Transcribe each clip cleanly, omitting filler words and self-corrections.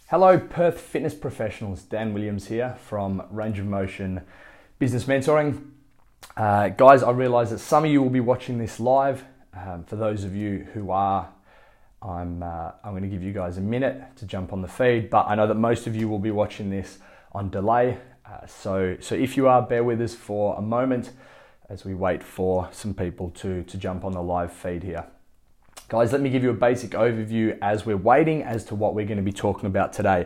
Hello Perth fitness professionals, Dan Williams here from Range of Motion Business Mentoring. Guys, I realise that some of you will be watching this live. For those of you who are, I'm going to give you guys a minute to jump on the feed, but I know that most of you will be watching this on delay. So if you are, bear with us for a moment as we wait for some people to jump on the live feed here. Guys, let me give you a basic overview as we're waiting as to what we're going to be talking about today.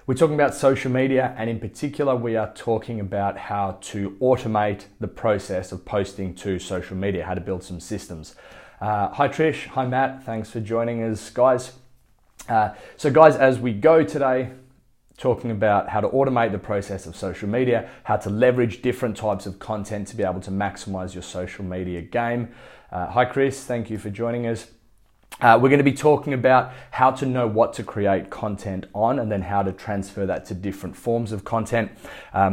We're talking about social media, and in particular, we are talking about how to automate the process of posting to social media, how to build some systems. Hi Trish, hi Matt, thanks for joining us, guys. So guys, as we go today, talking about how to automate the process of social media, how to leverage different types of content to be able to maximize your social media game. Hi Chris, thank you for joining us. We're going to be talking about how to know what to create content on and then how to transfer that to different forms of content.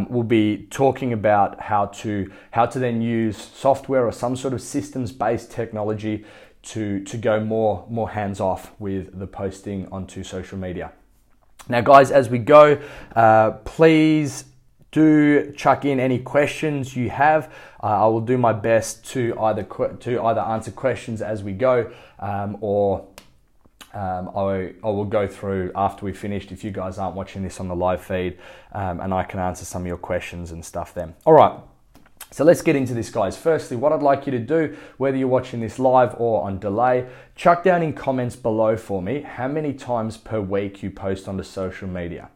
We'll be talking about how to then use software or some sort of systems-based technology to go more hands-off with the posting onto social media. Now guys, as we go, please do chuck in any questions you have. I will do my best to either answer questions as we go, or I will go through after we finished if you guys aren't watching this on the live feed, and I can answer some of your questions and stuff then. All right, so let's get into this, guys. Firstly, what I'd like you to do, whether you're watching this live or on delay, chuck down in comments below for me how many times per week you post onto social media.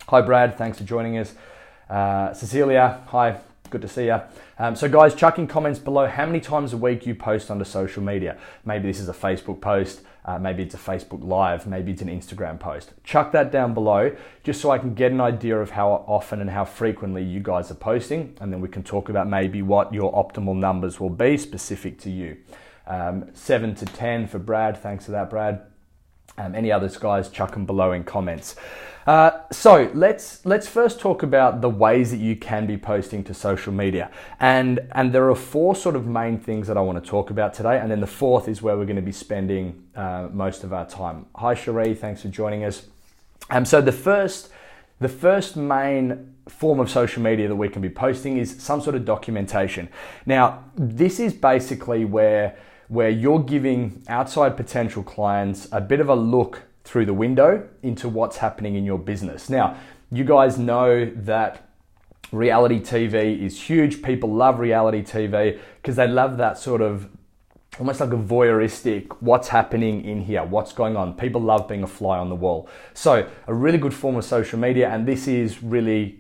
Hi Brad, thanks for joining us. Cecilia, hi, good to see you. So guys, chuck in comments below how many times a week you post onto social media. Maybe this is a Facebook post, maybe it's a Facebook Live, maybe it's an Instagram post. Chuck that down below just so I can get an idea of how often and how frequently you guys are posting, and then we can talk about maybe what your optimal numbers will be specific to you. 7 to 10 for Brad, thanks for that Brad. Any others, guys, chuck them below in comments. So let's first talk about the ways that you can be posting to social media. And there are 4 sort of main things that I want to talk about today. And then the 4th is where we're going to be spending most of our time. Hi Cherie, thanks for joining us. So the first main form of social media that we can be posting is some sort of documentation. Now, this is basically where you're giving outside potential clients a bit of a look through the window into what's happening in your business. Now, you guys know that reality TV is huge. People love reality TV because they love that sort of almost like a voyeuristic, what's happening in here, what's going on. People love being a fly on the wall. So a really good form of social media, and this is really,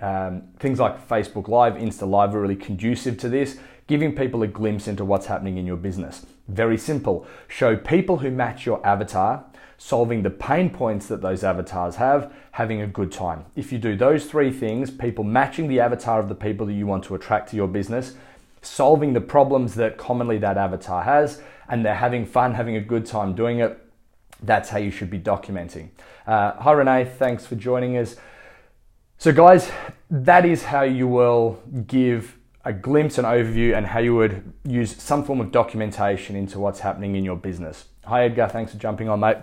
things like Facebook Live, Insta Live are really conducive to this, giving people a glimpse into what's happening in your business. Very simple. Show people who match your avatar, solving the pain points that those avatars have, having a good time. If you do those 3 things, people matching the avatar of the people that you want to attract to your business, solving the problems that commonly that avatar has, and they're having fun, having a good time doing it, that's how you should be documenting. Hi Renee, thanks for joining us. So guys, that is how you will give a glimpse and overview and how you would use some form of documentation into what's happening in your business. Hi Edgar, thanks for jumping on, mate.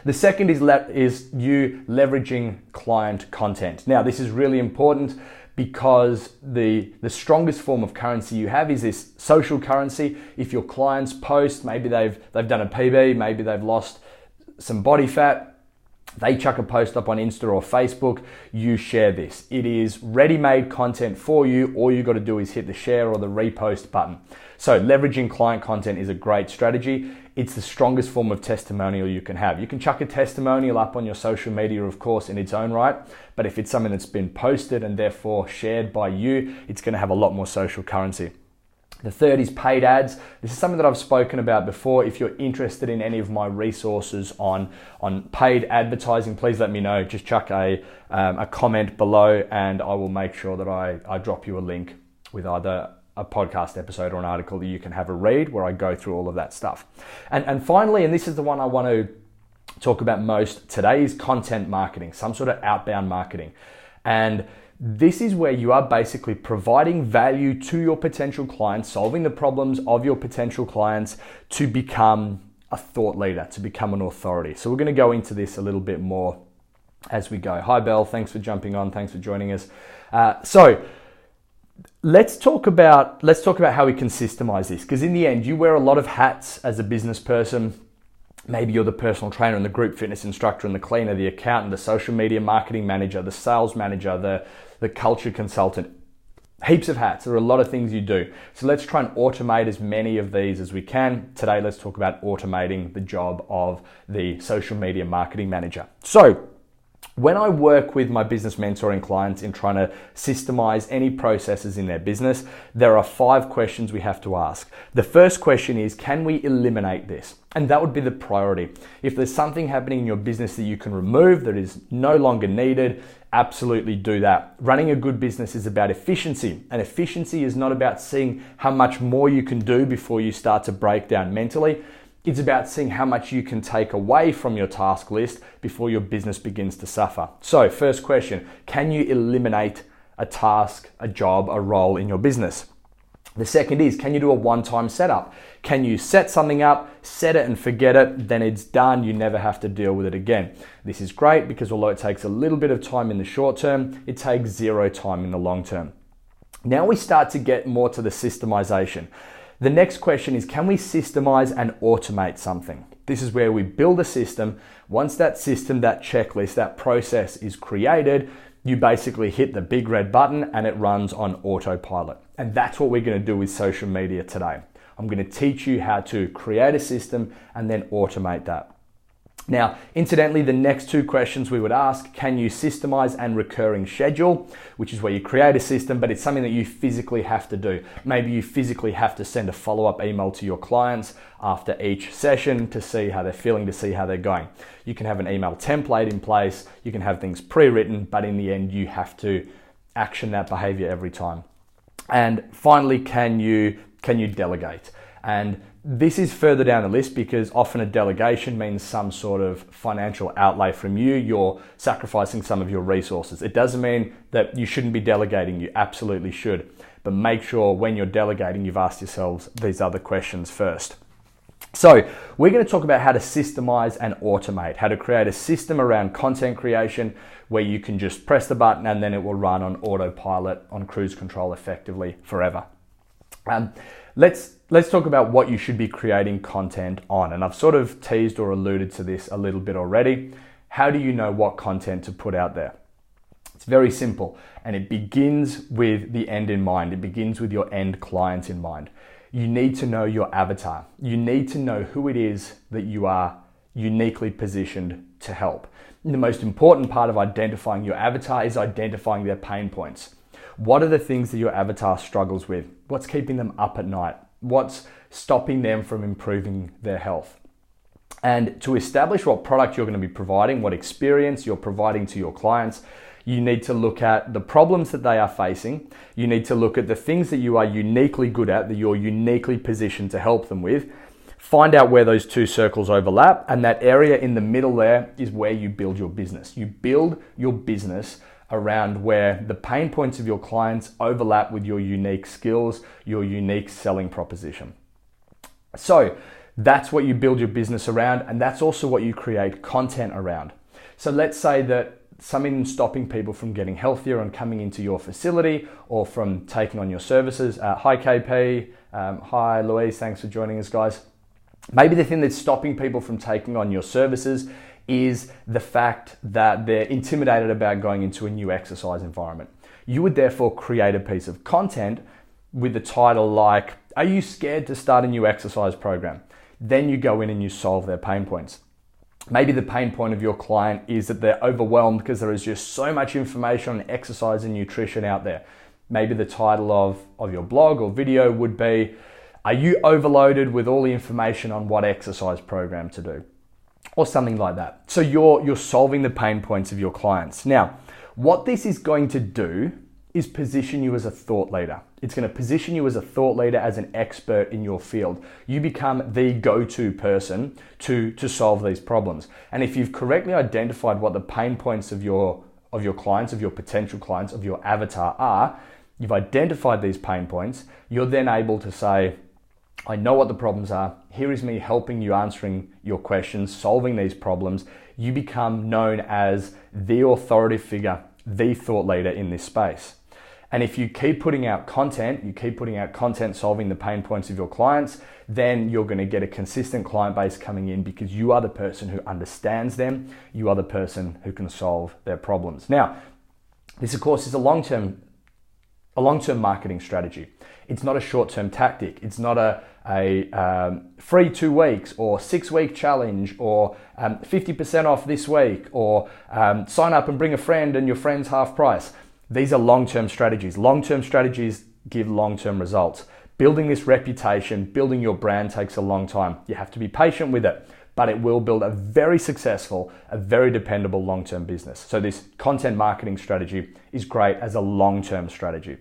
The second is you leveraging client content. Now, this is really important because the strongest form of currency you have is this social currency. If your clients post, maybe they've done a PB, maybe they've lost some body fat, they chuck a post up on Insta or Facebook, you share this. It is ready-made content for you. All you got to do is hit the share or the repost button. So leveraging client content is a great strategy. It's the strongest form of testimonial you can have. You can chuck a testimonial up on your social media, of course, in its own right, but if it's something that's been posted and therefore shared by you, it's going to have a lot more social currency. The third is paid ads. This is something that I've spoken about before. If you're interested in any of my resources on paid advertising, please let me know. Just chuck a comment below and I will make sure that I drop you a link with either a podcast episode or an article that you can have a read where I go through all of that stuff. And finally, and this is the one I want to talk about most today, is content marketing, some sort of outbound marketing. And this is where you are basically providing value to your potential clients, solving the problems of your potential clients to become a thought leader, to become an authority. So we're going to go into this a little bit more as we go. Hi, Belle. Thanks for jumping on. Thanks for joining us. So let's talk about how we can systemize this, because in the end, you wear a lot of hats as a business person. Maybe you're the personal trainer and the group fitness instructor and the cleaner, the accountant, the social media marketing manager, the sales manager, the culture consultant. Heaps of hats. There are a lot of things you do. So let's try and automate as many of these as we can. Today, let's talk about automating the job of the social media marketing manager. So when I work with my business mentoring clients in trying to systemize any processes in their business, there are 5 questions we have to ask. The first question is, can we eliminate this? And that would be the priority. If there's something happening in your business that you can remove, that is no longer needed, absolutely do that. Running a good business is about efficiency, and efficiency is not about seeing how much more you can do before you start to break down mentally. It's about seeing how much you can take away from your task list before your business begins to suffer. So, first question, can you eliminate a task, a job, a role in your business? The second is, can you do a one-time setup? Can you set something up, set it and forget it, then it's done, you never have to deal with it again. This is great because although it takes a little bit of time in the short term, it takes 0 time in the long term. Now we start to get more to the systemization. The next question is, can we systemize and automate something? This is where we build a system. Once that system, that checklist, that process is created, you basically hit the big red button and it runs on autopilot. And that's what we're going to do with social media today. I'm going to teach you how to create a system and then automate that. Now, incidentally, the next 2 questions we would ask, can you systemize and recurring schedule, which is where you create a system, but it's something that you physically have to do. Maybe you physically have to send a follow-up email to your clients after each session to see how they're feeling, to see how they're going. You can have an email template in place, you can have things pre-written, but in the end, you have to action that behavior every time. And finally, can you delegate? And this is further down the list because often a delegation means some sort of financial outlay from you. You're sacrificing some of your resources. It doesn't mean that you shouldn't be delegating. You absolutely should. But make sure when you're delegating, you've asked yourselves these other questions first. So we're going to talk about how to systemize and automate, how to create a system around content creation where you can just press the button and then it will run on autopilot, on cruise control effectively forever. Let's talk about what you should be creating content on. And I've sort of teased or alluded to this a little bit already. How do you know what content to put out there? It's very simple, and it begins with the end in mind. It begins with your end clients in mind. You need to know your avatar. You need to know who it is that you are uniquely positioned to help. And the most important part of identifying your avatar is identifying their pain points. What are the things that your avatar struggles with? What's keeping them up at night? What's stopping them from improving their health? And to establish what product you're going to be providing, what experience you're providing to your clients, you need to look at the problems that they are facing. You need to look at the things that you are uniquely good at, that you're uniquely positioned to help them with. Find out where those 2 circles overlap, and that area in the middle there is where you build your business. You build your business around where the pain points of your clients overlap with your unique skills, your unique selling proposition. So that's what you build your business around, and that's also what you create content around. So let's say that something stopping people from getting healthier and coming into your facility or from taking on your services. Hi KP, hi Louise, thanks for joining us guys. Maybe the thing that's stopping people from taking on your services is the fact that they're intimidated about going into a new exercise environment. You would therefore create a piece of content with the title like, are you scared to start a new exercise program? Then you go in and you solve their pain points. Maybe the pain point of your client is that they're overwhelmed because there is just so much information on exercise and nutrition out there. Maybe the title of your blog or video would be, are you overloaded with all the information on what exercise program to do? Or something like that. So you're solving the pain points of your clients. Now, what this is going to do is position you as a thought leader. It's going to position you as a thought leader, as an expert in your field. You become the go-to person to solve these problems. And if you've correctly identified what the pain points of your clients, of your potential clients, of your avatar are, you've identified these pain points, you're then able to say, I know what the problems are. Here is me helping you, answering your questions, solving these problems. You become known as the authoritative figure, the thought leader in this space. And if you keep putting out content, solving the pain points of your clients, then you're going to get a consistent client base coming in because you are the person who understands them. You are the person who can solve their problems. Now, this of course is a long-term marketing strategy. It's not a short-term tactic. It's not a free 2 weeks or 6-week challenge or 50% off this week or sign up and bring a friend and your friend's half price. These are long-term strategies. Long-term strategies give long-term results. Building this reputation, building your brand takes a long time. You have to be patient with it, but it will build a very successful, a very dependable long-term business. So this content marketing strategy is great as a long-term strategy.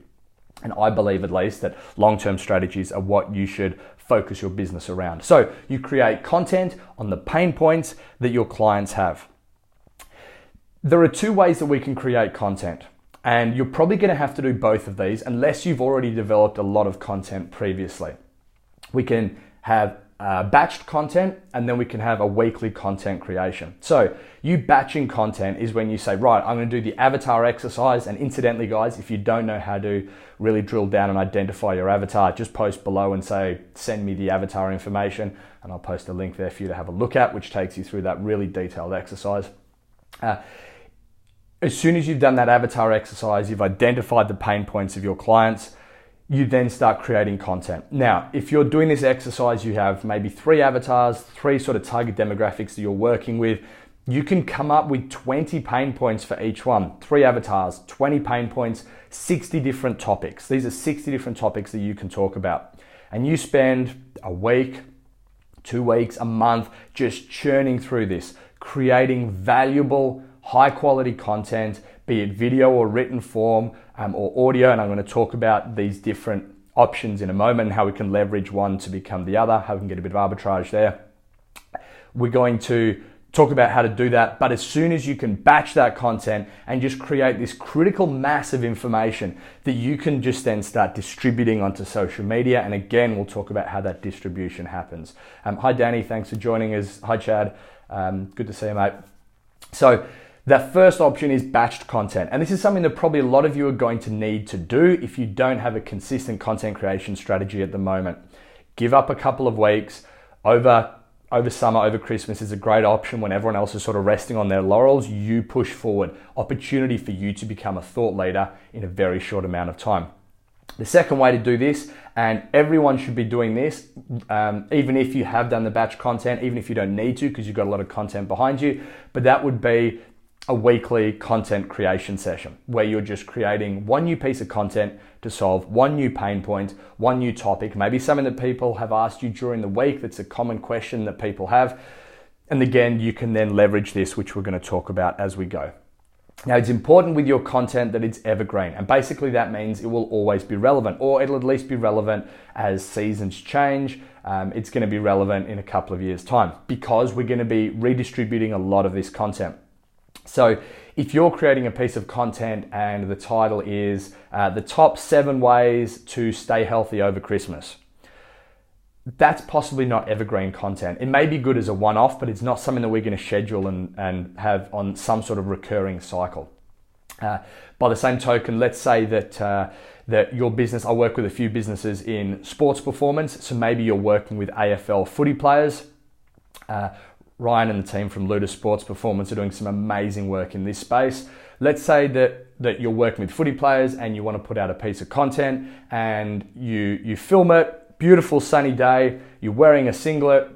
And I believe at least that long-term strategies are what you should focus your business around. So you create content on the pain points that your clients have. There are 2 ways that we can create content. And you're probably going to have to do both of these unless you've already developed a lot of content previously. We can have batched content and then we can have a weekly content creation. So you batching content is when you say, right, I'm going to do the avatar exercise. And incidentally, guys, if you don't know how to really drill down and identify your avatar, just post below and say, send me the avatar information. And I'll post a link there for you to have a look at, which takes you through that really detailed exercise. As soon as you've done that avatar exercise, you've identified the pain points of your clients, you then start creating content. Now, if you're doing this exercise, you have maybe 3 avatars, 3 sort of target demographics that you're working with. You can come up with 20 pain points for each one. 3 avatars, 20 pain points, 60 different topics. These are 60 different topics that you can talk about. And you spend a week, 2 weeks, a month just churning through this, creating valuable, high quality content, be it video or written form or audio. And I'm going to talk about these different options in a moment and how we can leverage one to become the other, how we can get a bit of arbitrage there. We're going to talk about how to do that. But as soon as you can batch that content and just create this critical mass of information that you can just then start distributing onto social media. And again, we'll talk about how that distribution happens. Hi, Danny. Thanks for joining us. Hi, Chad. Good to see you, mate. So the first option is batched content. And this is something that probably a lot of you are going to need to do if you don't have a consistent content creation strategy at the moment. Give up a couple of weeks. Over summer, over Christmas is a great option when everyone else is sort of resting on their laurels. You push forward. Opportunity for you to become a thought leader in a very short amount of time. The second way to do this, and everyone should be doing this, even if you have done the batch content, even if you don't need to because you've got a lot of content behind you, but that would be a weekly content creation session where you're just creating one new piece of content to solve one new pain point, one new topic, maybe something that people have asked you during the week that's a common question that people have. And again, you can then leverage this, which we're going to talk about as we go. Now, it's important with your content that it's evergreen. And basically that means it will always be relevant, or it'll at least be relevant as seasons change. It's going to be relevant in a couple of years' time because we're going to be redistributing a lot of this content. So if you're creating a piece of content and the title is the top 7 ways to stay healthy over Christmas, that's possibly not evergreen content. It may be good as a one-off, but it's not something that we're going to schedule and have on some sort of recurring cycle. By the same token, let's say that your business, I work with a few businesses in sports performance, so maybe you're working with AFL footy players. Ryan and the team from Luda Sports Performance are doing some amazing work in this space. Let's say that you're working with footy players and you want to put out a piece of content and you film it, beautiful sunny day, you're wearing a singlet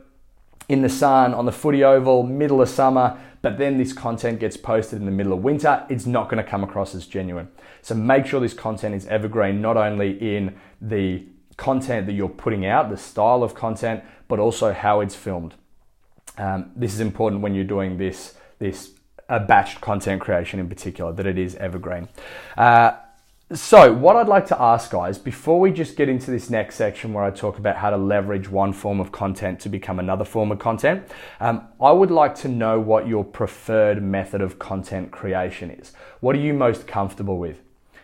in the sun on the footy oval, middle of summer, but then this content gets posted in the middle of winter. It's not going to come across as genuine. So make sure this content is evergreen, not only in the content that you're putting out, the style of content, but also how it's filmed. This is important when you're doing this batched content creation in particular, that it is evergreen. So what I'd like to ask guys, before we just get into this next section where I talk about how to leverage one form of content to become another form of content, I would like to know what your preferred method of content creation is. What are you most comfortable with?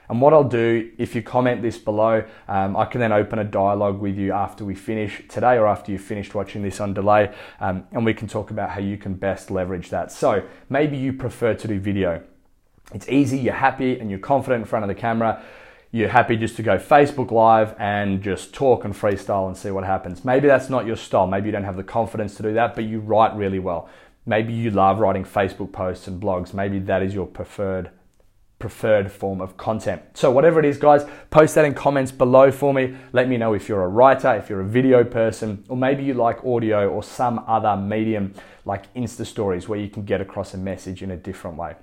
And what I'll do, if you comment this below, I can then open a dialogue with you after we finish today or after you've finished watching this on delay, and we can talk about how you can best leverage that. So maybe you prefer to do video. It's easy, you're happy and you're confident in front of the camera. You're happy just to go Facebook Live and just talk and freestyle and see what happens. Maybe that's not your style. Maybe you don't have the confidence to do that, but you write really well. Maybe you love writing Facebook posts and blogs. Maybe that is your preferred form of content. So whatever it is, guys, post that in comments below for me. Let me know if you're a writer, if you're a video person, or maybe you like audio or some other medium like Insta stories where you can get across a message in a different way.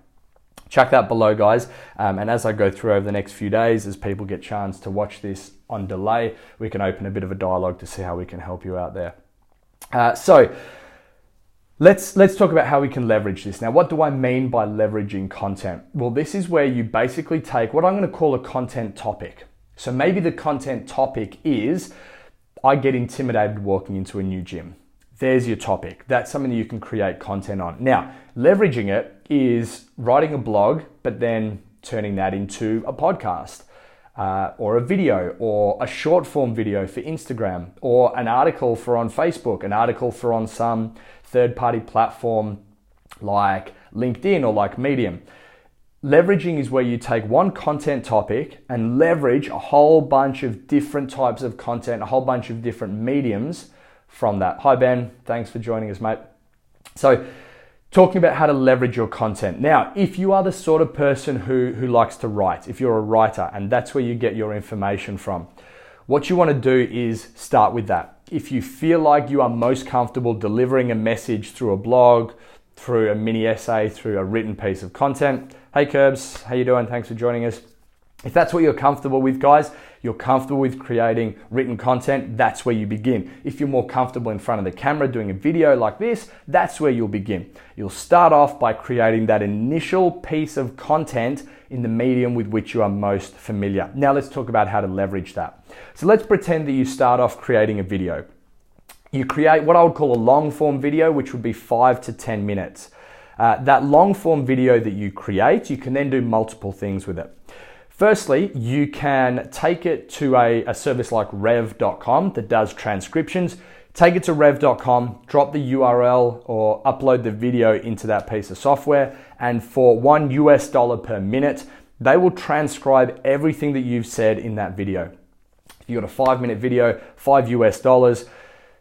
Chuck that below, guys. And as I go through over the next few days, as people get a chance to watch this on delay, we can open a bit of a dialogue to see how we can help you out there. So let's talk about how we can leverage this. Now, what do I mean by leveraging content? Well, this is where you basically take what I'm going to call a content topic. So maybe the content topic is, I get intimidated walking into a new gym. There's your topic. That's something that you can create content on. Now, leveraging it is writing a blog, but then turning that into a podcast or a video or a short form video for Instagram or an article for on Facebook, an article for on some third-party platform like LinkedIn or like Medium. Leveraging is where you take one content topic and leverage a whole bunch of different types of content, a whole bunch of different mediums from that. Hi Ben, thanks for joining us, mate. So talking about how to leverage your content. Now, if you are the sort of person who likes to write, if you're a writer and that's where you get your information from, what you want to do is start with that. If you feel like you are most comfortable delivering a message through a blog, through a mini essay, through a written piece of content. Hey Curbs, how you doing? Thanks for joining us. If that's what you're comfortable with, guys, you're comfortable with creating written content, that's where you begin. If you're more comfortable in front of the camera doing a video like this, that's where you'll begin. You'll start off by creating that initial piece of content in the medium with which you are most familiar. Now let's talk about how to leverage that. So let's pretend that you start off creating a video. You create what I would call a long form video, which would be 5 to 10 minutes. That long form video that you create, you can then do multiple things with it. Firstly, you can take it to a service like rev.com that does transcriptions. Take it to rev.com, drop the URL or upload the video into that piece of software, and for $1 per minute, they will transcribe everything that you've said in that video. If you've got a 5-minute video, $5,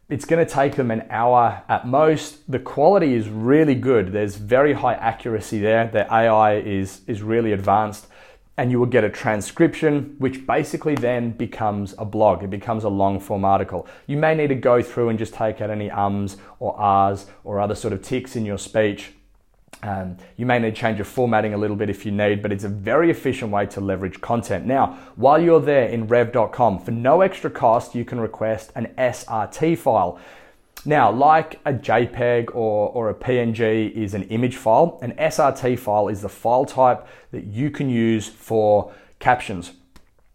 it's going to take them an hour at most. The quality is really good. There's very high accuracy there. The AI is really advanced. And you will get a transcription, which basically then becomes a blog. It becomes a long form article. You may need to go through and just take out any ums or ahs or other sort of ticks in your speech. You may need to change your formatting a little bit if you need, but it's a very efficient way to leverage content. Now, while you're there in rev.com, for no extra cost, you can request an SRT file. Now, like a JPEG or a PNG is an image file, an SRT file is the file type that you can use for captions.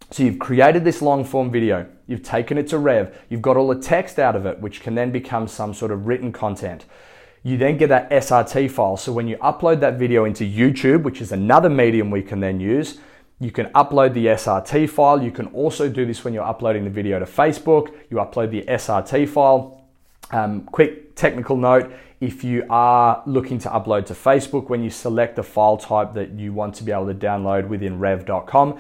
So you've created this long form video, you've taken it to Rev, you've got all the text out of it, which can then become some sort of written content. You then get that SRT file. So when you upload that video into YouTube, which is another medium we can then use, you can upload the SRT file. You can also do this when you're uploading the video to Facebook. You upload the SRT file. Quick technical note, if you are looking to upload to Facebook, when you select the file type that you want to be able to download within rev.com,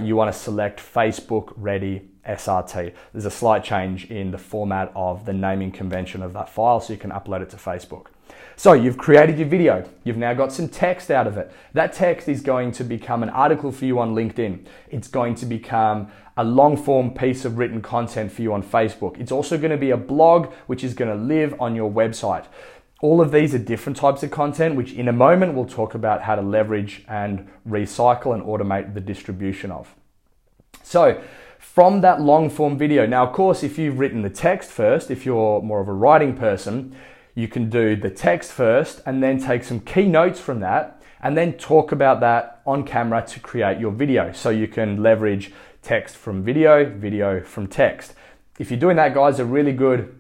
you want to select Facebook Ready SRT. There's a slight change in the format of the naming convention of that file, so you can upload it to Facebook. So you've created your video. You've now got some text out of it. That text is going to become an article for you on LinkedIn. It's going to become a long form piece of written content for you on Facebook. It's also going to be a blog, which is going to live on your website. All of these are different types of content, which in a moment we'll talk about how to leverage and recycle and automate the distribution of. So from that long form video, now of course, if you've written the text first, if you're more of a writing person, you can do the text first and then take some key notes from that and then talk about that on camera to create your video. So you can leverage text from video, video from text. If you're doing that, guys, a really good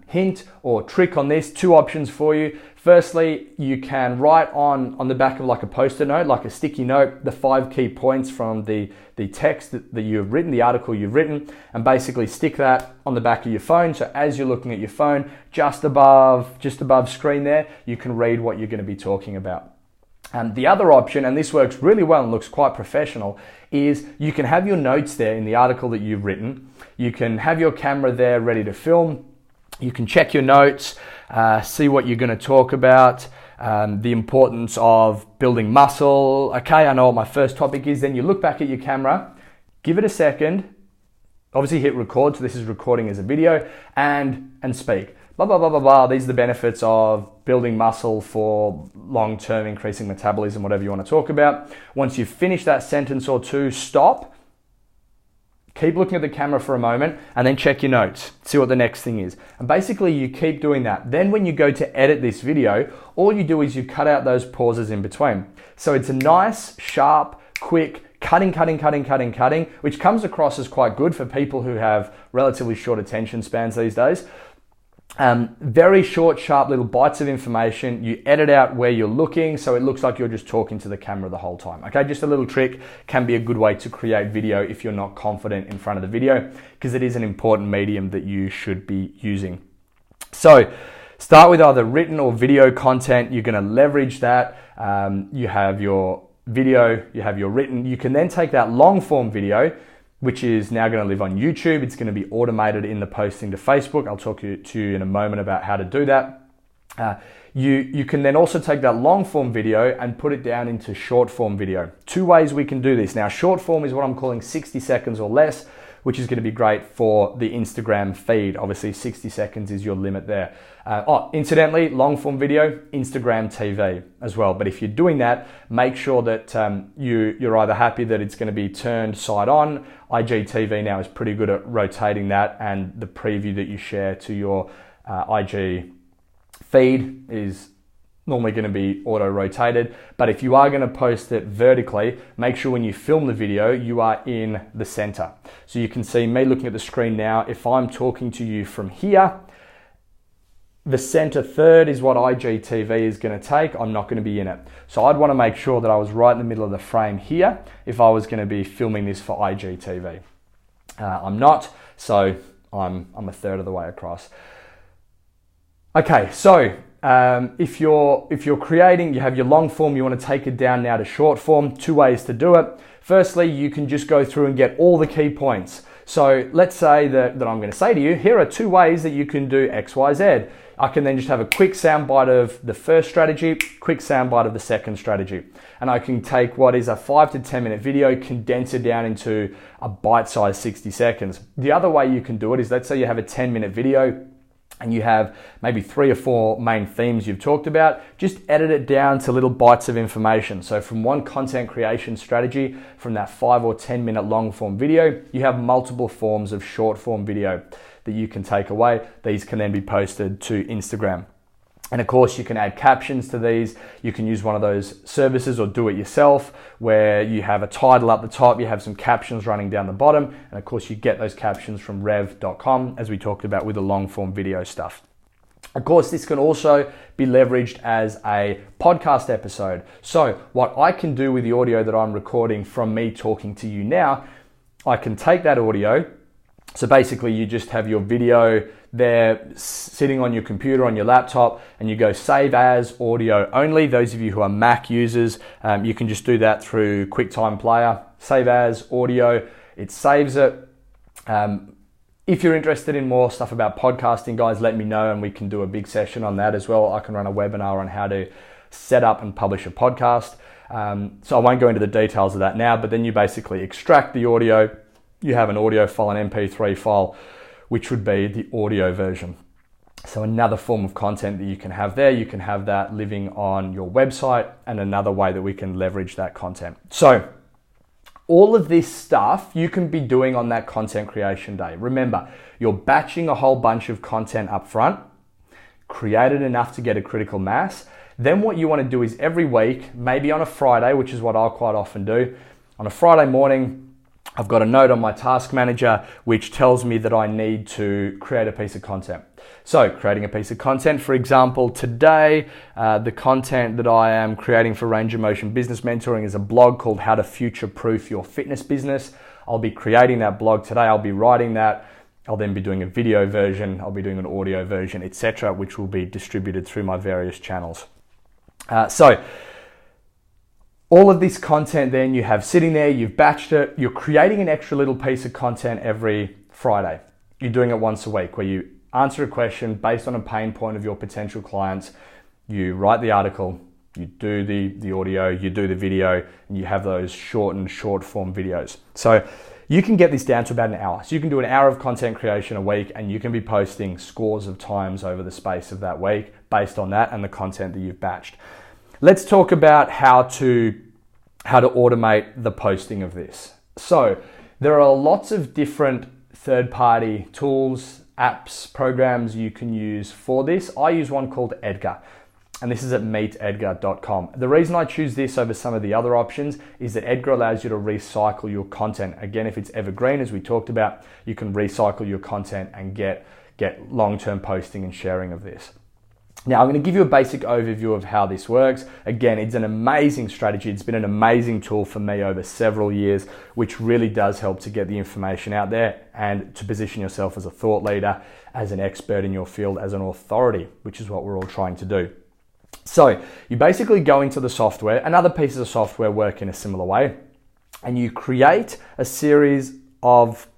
hint or trick on this, two options for you. Firstly, you can write on the back of like a post-it note, like a sticky note, the 5 key points from the text that you've written, the article you've written, and basically stick that on the back of your phone. So as you're looking at your phone, just above screen there, you can read what you're going to be talking about. The other option, and this works really well and looks quite professional, is you can have your notes there in the article that you've written. You can have your camera there ready to film. You can check your notes, see what you're going to talk about, the importance of building muscle. Okay, I know what my first topic is. Then you look back at your camera, give it a second, obviously hit record, so this is recording as a video, and speak. Blah, blah, blah, blah, blah. These are the benefits of building muscle for long-term increasing metabolism, whatever you want to talk about. Once you've finished that sentence or two, stop. Keep looking at the camera for a moment and then check your notes, see what the next thing is. And basically you keep doing that. Then when you go to edit this video, all you do is you cut out those pauses in between. So it's a nice, sharp, quick cutting, which comes across as quite good for people who have relatively short attention spans these days. Very short, sharp little bites of information. You edit out where you're looking so it looks like you're just talking to the camera the whole time. Okay, just a little trick can be a good way to create video if you're not confident in front of the video, because it is an important medium that you should be using. So start with either written or video content. You're going to leverage that. You have your video, you have your written. You can then take that long form video, which is now going to live on YouTube. It's going to be automated in the posting to Facebook. I'll talk to you in a moment about how to do that. You can then also take that long form video and put it down into short form video. Two ways we can do this. Now, short form is what I'm calling 60 seconds or less, which is going to be great for the Instagram feed. Obviously, 60 seconds is your limit there. Incidentally, long form video, Instagram TV as well. But if you're doing that, make sure that you're either happy that it's going to be turned side on. IGTV now is pretty good at rotating that, and the preview that you share to your IG feed is normally going to be auto-rotated. But if you are going to post it vertically, make sure when you film the video, you are in the center. So you can see me looking at the screen now. If I'm talking to you from here, the center third is what IGTV is going to take. I'm not going to be in it. So I'd want to make sure that I was right in the middle of the frame here if I was going to be filming this for IGTV. I'm not, so I'm a third of the way across. Okay, so if you're creating, you have your long form, you want to take it down now to short form. Two ways to do it. Firstly, you can just go through and get all the key points. So let's say that I'm going to say to you, here are two ways that you can do X, Y, Z. I can then just have a quick soundbite of the first strategy, quick soundbite of the second strategy. And I can take what is a 5 to 10 minute video, condense it down into a bite-sized 60 seconds. The other way you can do it is, let's say you have a 10-minute video and you have maybe 3 or 4 main themes you've talked about, just edit it down to little bites of information. So from one content creation strategy, from that 5 or 10 minute long form video, you have multiple forms of short form video that you can take away. These can then be posted to Instagram. And of course, you can add captions to these. You can use one of those services or do it yourself where you have a title up the top, you have some captions running down the bottom. And of course, you get those captions from rev.com, as we talked about with the long form video stuff. Of course, this can also be leveraged as a podcast episode. So what I can do with the audio that I'm recording from me talking to you now, I can take that audio. So basically you just have your video there sitting on your computer, on your laptop, and you go save as audio only. Those of you who are Mac users, you can just do that through QuickTime Player, save as audio, it saves it. If you're interested in more stuff about podcasting, guys, let me know and we can do a big session on that as well. I can run a webinar on how to set up and publish a podcast. So I won't go into the details of that now, but then you basically extract the audio. You have an audio file, an MP3 file, which would be the audio version. So another form of content that you can have there, you can have that living on your website, and another way that we can leverage that content. So all of this stuff you can be doing on that content creation day. Remember, you're batching a whole bunch of content up front, created enough to get a critical mass. Then what you want to do is every week, maybe on a Friday, which is what I'll quite often do, on a Friday morning, I've got a note on my task manager which tells me that I need to create a piece of content. So creating a piece of content, for example, today, the content that I am creating for Range of Motion Business Mentoring is a blog called How to Future-Proof Your Fitness Business. I'll be creating that blog today. I'll be writing that. I'll then be doing a video version. I'll be doing an audio version, etc., which will be distributed through my various channels. So all of this content then you have sitting there, you've batched it, you're creating an extra little piece of content every Friday. You're doing it once a week where you answer a question based on a pain point of your potential clients. You write the article, you do the audio, you do the video, and you have those short form videos. So you can get this down to about an hour. So you can do an hour of content creation a week and you can be posting scores of times over the space of that week based on that and the content that you've batched. Let's talk about how to automate the posting of this. So there are lots of different third-party tools, apps, programs you can use for this. I use one called Edgar, and this is at meetedgar.com. The reason I choose this over some of the other options is that Edgar allows you to recycle your content. Again, if it's evergreen, as we talked about, you can recycle your content and get long-term posting and sharing of this. Now, I'm going to give you a basic overview of how this works. Again, it's an amazing strategy. It's been an amazing tool for me over several years, which really does help to get the information out there and to position yourself as a thought leader, as an expert in your field, as an authority, which is what we're all trying to do. So you basically go into the software, and other pieces of software work in a similar way, and you create a series of,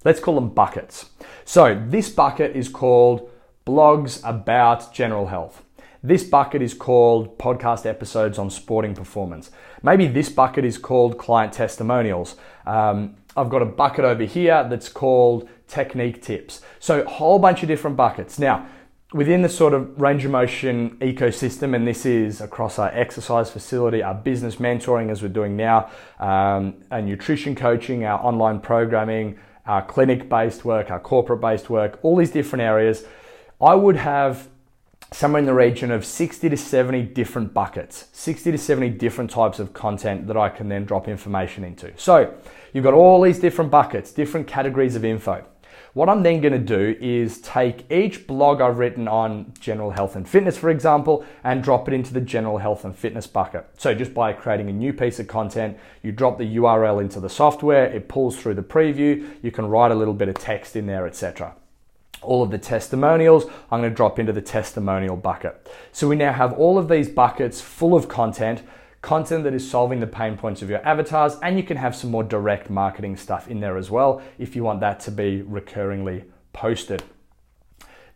let's call them buckets. So this bucket is called blogs about general health. This bucket is called podcast episodes on sporting performance. Maybe this bucket is called client testimonials. I've got a bucket over here that's called technique tips. So a whole bunch of different buckets. Now, within the sort of Range of Motion ecosystem, and this is across our exercise facility, our business mentoring as we're doing now, our nutrition coaching, our online programming, our clinic-based work, our corporate-based work, all these different areas, I would have somewhere in the region of 60 to 70 different buckets, 60 to 70 different types of content that I can then drop information into. So you've got all these different buckets, different categories of info. What I'm then going to do is take each blog I've written on general health and fitness, for example, and drop it into the general health and fitness bucket. So just by creating a new piece of content, you drop the URL into the software, it pulls through the preview, you can write a little bit of text in there, etc. All of the testimonials, I'm going to drop into the testimonial bucket. So we now have all of these buckets full of content that is solving the pain points of your avatars, and you can have some more direct marketing stuff in there as well if you want that to be recurringly posted.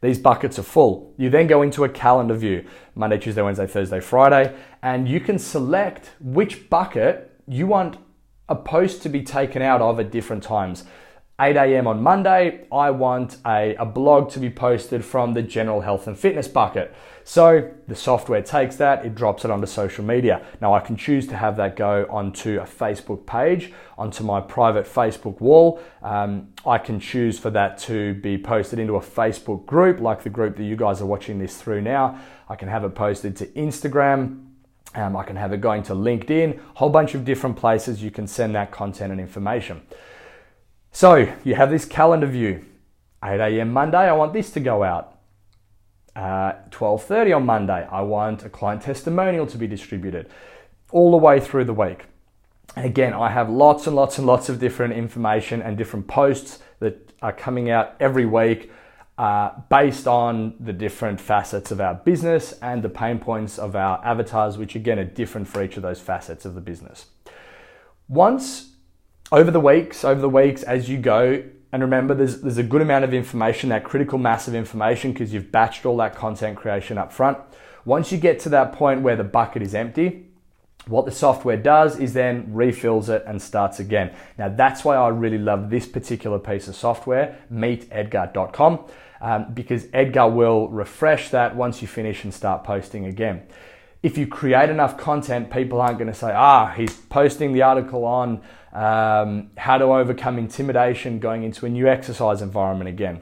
These buckets are full. You then go into a calendar view, Monday, Tuesday, Wednesday, Thursday, Friday, and you can select which bucket you want a post to be taken out of at different times. 8 a.m. on Monday, I want a blog to be posted from the general health and fitness bucket. So the software takes that, it drops it onto social media. Now I can choose to have that go onto a Facebook page, onto my private Facebook wall. I can choose for that to be posted into a Facebook group, like the group that you guys are watching this through now. I can have it posted to Instagram. I can have it going to LinkedIn, a whole bunch of different places you can send that content and information. So you have this calendar view. 8 a.m. Monday, I want this to go out. 12:30 on Monday, I want a client testimonial to be distributed. All the way through the week. And again, I have lots and lots and lots of different information and different posts that are coming out every week based on the different facets of our business and the pain points of our avatars, which again are different for each of those facets of the business. Over the weeks, as you go, and remember there's a good amount of information, that critical mass of information, because you've batched all that content creation up front. Once you get to that point where the bucket is empty, what the software does is then refills it and starts again. Now that's why I really love this particular piece of software, meetedgar.com, because Edgar will refresh that once you finish and start posting again. If you create enough content, people aren't going to say, he's posting the article on how to overcome intimidation going into a new exercise environment again.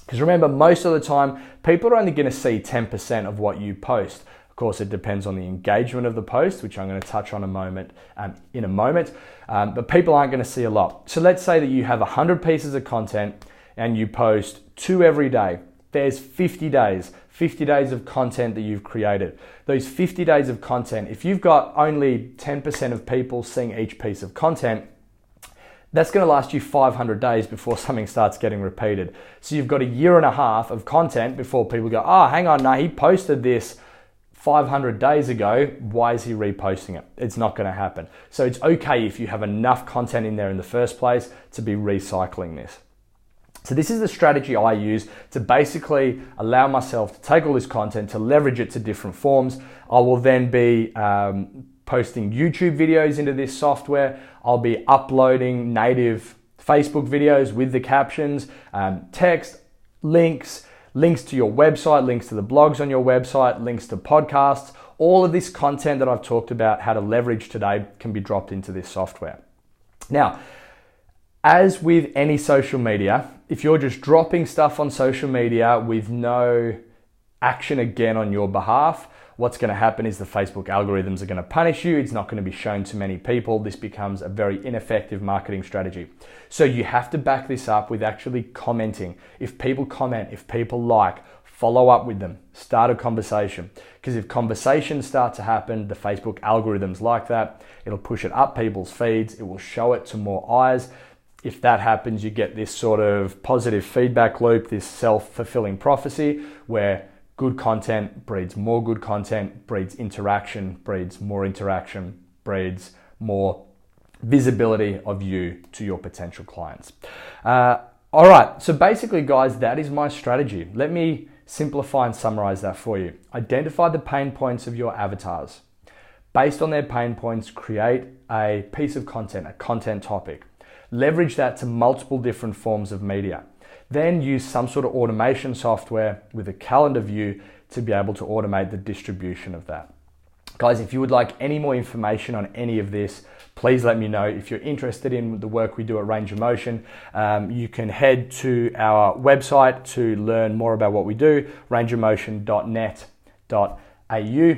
Because remember, most of the time, people are only going to see 10% of what you post. Of course, it depends on the engagement of the post, which I'm going to touch on in a moment, but people aren't going to see a lot. So let's say that you have 100 pieces of content and you post 2 every day. There's 50 days of content that you've created. Those 50 days of content, if you've got only 10% of people seeing each piece of content, that's going to last you 500 days before something starts getting repeated. So you've got a year and a half of content before people go, oh, hang on, no, he posted this 500 days ago. Why is he reposting it? It's not going to happen. So it's okay if you have enough content in there in the first place to be recycling this. So this is the strategy I use to basically allow myself to take all this content, to leverage it to different forms. I will then be posting YouTube videos into this software. I'll be uploading native Facebook videos with the captions, text, links to your website, links to the blogs on your website, links to podcasts. All of this content that I've talked about how to leverage today can be dropped into this software. Now, as with any social media, if you're just dropping stuff on social media with no action again on your behalf, what's going to happen is the Facebook algorithms are going to punish you. It's not going to be shown to many people. This becomes a very ineffective marketing strategy. So you have to back this up with actually commenting. If people comment, if people like, follow up with them, start a conversation. Because if conversations start to happen, the Facebook algorithms like that, it'll push it up people's feeds. It will show it to more eyes. If that happens, you get this sort of positive feedback loop, this self-fulfilling prophecy where good content breeds more good content, breeds interaction, breeds more interaction, breeds more visibility of you to your potential clients. All right, so basically, guys, that is my strategy. Let me simplify and summarize that for you. Identify the pain points of your avatars. Based on their pain points, create a piece of content, a content topic. Leverage that to multiple different forms of media. Then use some sort of automation software with a calendar view to be able to automate the distribution of that. Guys, if you would like any more information on any of this, please let me know. If you're interested in the work we do at Range of Motion, you can head to our website to learn more about what we do, rangeofmotion.net.au.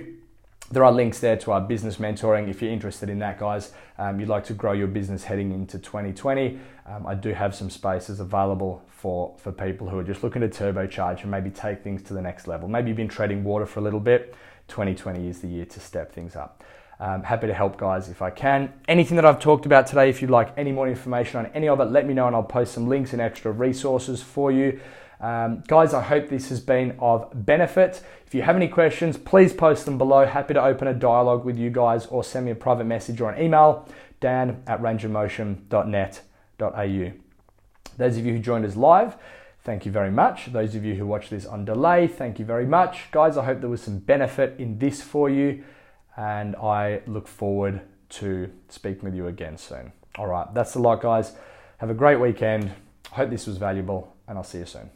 There are links there to our business mentoring. If you're interested in that, guys, you'd like to grow your business heading into 2020, I do have some spaces available for people who are just looking to turbocharge and maybe take things to the next level. Maybe you've been treading water for a little bit. 2020 is the year to step things up. Happy to help, guys, if I can. Anything that I've talked about today, if you'd like any more information on any of it, let me know and I'll post some links and extra resources for you. Guys, I hope this has been of benefit. If you have any questions, please post them below. Happy to open a dialogue with you guys or send me a private message or an email, dan@rangeofmotion.net.au. Those of you who joined us live, thank you very much. Those of you who watch this on delay, thank you very much. Guys, I hope there was some benefit in this for you, and I look forward to speaking with you again soon. All right, that's a lot, guys. Have a great weekend. I hope this was valuable, and I'll see you soon.